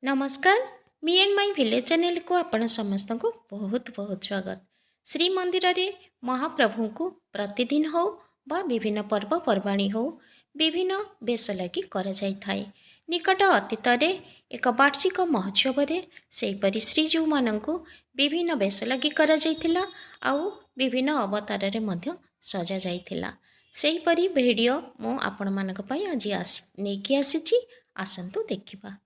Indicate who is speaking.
Speaker 1: नमस्कार। Me and my village channel को आपण समस्त को बहुत बहुत स्वागत। श्री मंदिर रे महाप्रभु को प्रतिदिन हो बा विभिन्न पर्वपर्वाणी हो विभिन्न बेस लगी करा जाय थाए। निकट अतीत रे एक वार्षिक महोत्सव रे सेपरि श्रीजीउमानंकु विभिन्न बेस लगी करा जायथिला आउ विभिन्न अवतार रे मध्य सजा जायथिला। सेहीपरि भिडियो मु आपण मानक पई आज नेकी आसीछि, आसंतु देखिबा।